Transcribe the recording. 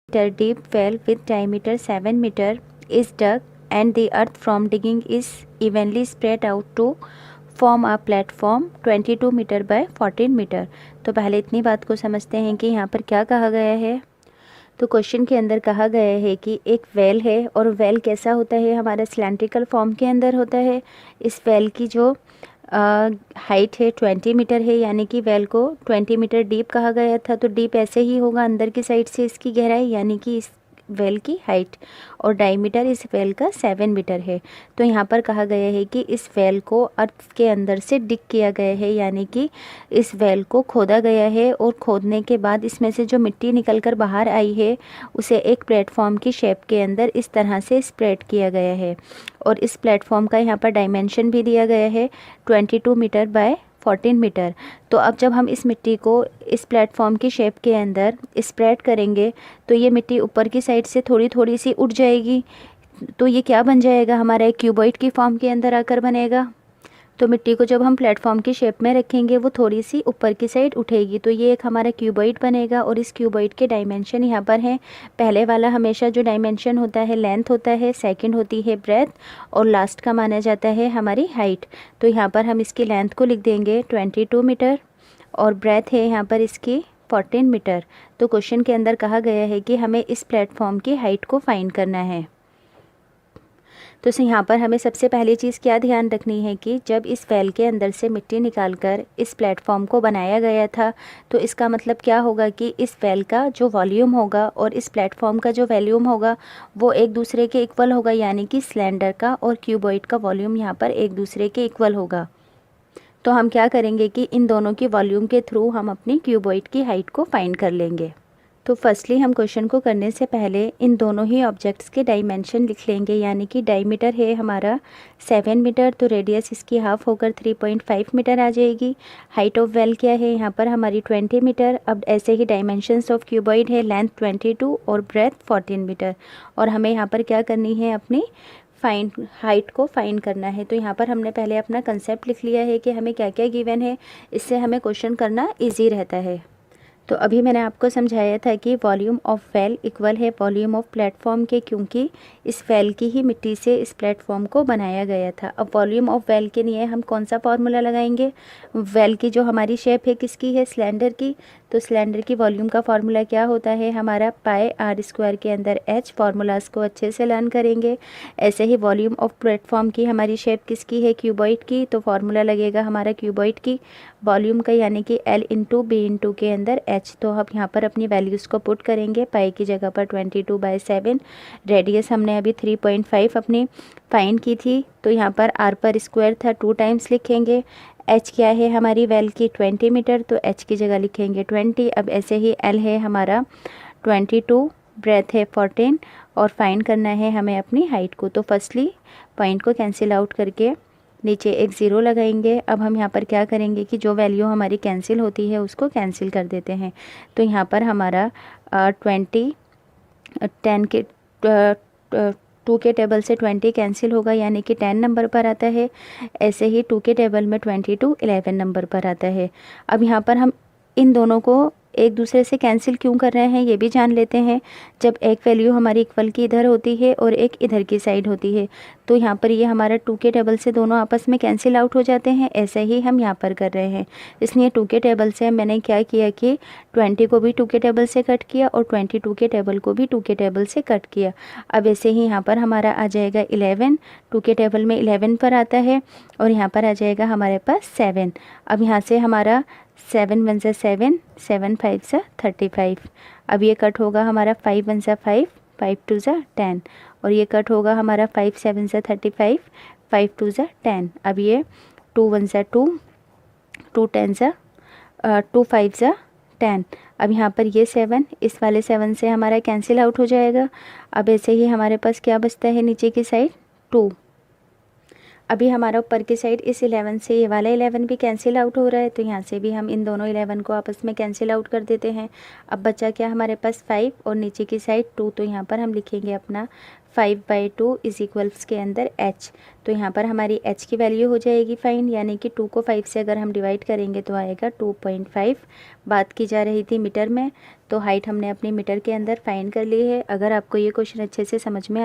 meter deep well with diameter 7 meter is dug and the earth from digging is evenly spread out to form a platform 22 metre by 14 metre. तो पहले इतनी बात को समझते हैं कि यहाँ पर क्या कहा गया है। तो क्वेश्चन के अंदर कहा गया है कि एक वेल है और वेल कैसा होता है, हमारा सिलेंड्रिकल फॉर्म के अंदर होता है। इस वेल की जो हाइट है 20 मीटर है, यानी कि वेल को 20 मीटर डीप कहा गया था। तो डीप ऐसे ही होगा अंदर की साइड से इसकी गहराई, यानी कि इस वेल की हाइट, और डायमीटर इस वेल का 7 मीटर है। तो यहाँ पर कहा गया है कि इस वेल को अर्थ के अंदर से डिग किया गया है, यानी कि इस वेल को खोदा गया है और खोदने के बाद इसमें से जो मिट्टी निकल कर बाहर आई है उसे एक प्लेटफॉर्म की शेप के अंदर इस तरह से स्प्रेड किया गया है। और इस प्लेटफॉर्म का यहाँ पर डायमेंशन भी दिया गया है 22 मीटर बाय 14 मीटर। तो अब जब हम इस मिट्टी को इस प्लेटफॉर्म की शेप के अंदर स्प्रेड करेंगे तो ये मिट्टी ऊपर की साइड से थोड़ी थोड़ी सी उठ जाएगी। तो ये क्या बन जाएगा, हमारा एक क्यूबॉइड की फॉर्म के अंदर आकर बनेगा। तो मिट्टी को जब हम प्लेटफॉर्म की शेप में रखेंगे वो थोड़ी सी ऊपर की साइड उठेगी, तो ये एक हमारा क्यूबॉइड बनेगा। और इस क्यूबॉइड के डायमेंशन यहाँ पर हैं। पहले वाला हमेशा जो डायमेंशन होता है लेंथ होता है, सेकंड होती है ब्रेथ, और लास्ट का माना जाता है हमारी हाइट। तो यहाँ पर हम इसकी लेंथ को लिख देंगे 22 मीटर और ब्रेथ है यहाँ पर इसकी 14 मीटर। तो क्वेश्चन के अंदर कहा गया है कि हमें इस प्लेटफॉर्म की हाइट को फाइंड करना है। तो यहाँ पर हमें सबसे पहली चीज़ क्या ध्यान रखनी है कि जब इस वेल के अंदर से मिट्टी निकालकर इस प्लेटफॉर्म को बनाया गया था, तो इसका मतलब क्या होगा कि इस वेल का जो वॉल्यूम होगा और इस प्लेटफॉर्म का जो वॉल्यूम होगा वो एक दूसरे के इक्वल होगा, यानी कि सिलेंडर का और क्यूबॉइड का वॉल्यूम यहाँ पर एक दूसरे के इक्वल होगा। तो हम क्या करेंगे कि इन दोनों की वॉल्यूम के थ्रू हम अपनी क्यूबॉइड की हाइट को फाइंड कर लेंगे। तो फर्स्टली हम क्वेश्चन को करने से पहले इन दोनों ही ऑब्जेक्ट्स के डायमेंशन लिख लेंगे, यानी कि डायमीटर है हमारा 7 मीटर, तो रेडियस इसकी हाफ होकर 3.5 मीटर आ जाएगी। हाइट ऑफ वेल क्या है यहाँ पर हमारी 20 मीटर। अब ऐसे ही डायमेंशंस ऑफ क्यूबॉइड है, लेंथ 22 और ब्रेथ 14 मीटर। और हमें यहाँ पर क्या करनी है, अपनी हाइट को फाइंड करना है। तो यहाँ पर हमने पहले अपना कंसेप्ट लिख लिया है कि हमें क्या क्या गिवन है, इससे हमें क्वेश्चन करना ईजी रहता है। तो अभी मैंने आपको समझाया था कि वॉल्यूम ऑफ वेल इक्वल है वॉल्यूम ऑफ प्लेटफॉर्म के, क्योंकि इस वेल की ही मिट्टी से इस प्लेटफॉर्म को बनाया गया था। अब वॉल्यूम ऑफ वेल के लिए हम कौन सा फार्मूला लगाएंगे, वेल की जो हमारी शेप है किसकी है, सिलेंडर की। तो सिलेंडर की वॉल्यूम का फार्मूला क्या होता है हमारा, पाई आर स्क्वायर के अंदर एच। फार्मूलाज को अच्छे से लर्न करेंगे। ऐसे ही वॉल्यूम ऑफ प्लेटफॉर्म की हमारी शेप किसकी है, क्यूबॉइड की। तो फार्मूला लगेगा हमारा क्यूबॉइड की वॉल्यूम का, यानी कि L इंटू बी इंटू के अंदर H। तो हम यहाँ पर अपनी वैल्यूज़ को पुट करेंगे। पाई की जगह पर 22/7, रेडियस हमने अभी 3.5 अपनी फाइंड की थी, तो यहाँ पर R पर स्क्वायर था 2 टाइम्स लिखेंगे। H क्या है हमारी वेल की 20 मीटर, तो H की जगह लिखेंगे 20। अब ऐसे ही L है हमारा 22, ब्रेथ है 14, और फाइंड करना है हमें अपनी हाइट को। तो फर्स्टली पॉइंट को कैंसिल आउट करके नीचे एक ज़ीरो लगाएंगे। अब हम यहाँ पर क्या करेंगे कि जो वैल्यू हमारी कैंसिल होती है उसको कैंसिल कर देते हैं। तो यहाँ पर हमारा 10 के 2 के टेबल से 20 कैंसिल होगा, यानी कि 10 नंबर पर आता है। ऐसे ही 2 के टेबल में 22 11 नंबर पर आता है। अब यहाँ पर हम इन दोनों को एक दूसरे से कैंसिल क्यों कर रहे हैं ये भी जान लेते हैं। जब एक वैल्यू हमारी इक्वल की इधर होती है और एक इधर की साइड होती है, तो यहाँ पर ये हमारा 2 के टेबल से दोनों आपस में कैंसिल आउट हो जाते हैं। ऐसे ही हम यहाँ पर कर रहे हैं। इसलिए 2 के टेबल से मैंने क्या किया कि 20 को भी 2 के टेबल से कट किया और 22 के टेबल को भी 2 के टेबल से कट किया। अब ऐसे ही यहाँ पर हमारा आ जाएगा 11, 2 के टेबल में 11 पर आता है, और यहाँ पर आ जाएगा हमारे पास 7। अब यहाँ से हमारा 7 1 सा 7, 7 5 सा 35। अब ये कट होगा हमारा 5 1 सा 5, 5 2 सा 10, और ये कट होगा हमारा 5 7 सा 35, 5 2 सा 10। अब ये 2 1 सा 2, 2 10 सा 2 5 सा 10। अब यहाँ पर ये 7 इस वाले 7 से हमारा कैंसिल आउट हो जाएगा। अब ऐसे ही हमारे पास क्या बचता है नीचे की साइड 2। अभी हमारा ऊपर की साइड इस 11 से ये वाला 11 भी कैंसिल आउट हो रहा है, तो यहाँ से भी हम इन दोनों 11 को आपस में कैंसिल आउट कर देते हैं। अब बचा क्या हमारे पास 5 और नीचे की साइड 2, तो यहाँ पर हम लिखेंगे अपना 5/2 इज इक्वल्स के अंदर h। तो यहाँ पर हमारी h की वैल्यू हो जाएगी फाइन, यानी कि 2 को 5 से अगर हम डिवाइड करेंगे तो आएगा 2.5। बात की जा रही थी मीटर में, तो हाइट हमने अपनी मीटर के अंदर फाइन कर ली है। अगर आपको ये क्वेश्चन अच्छे से समझ में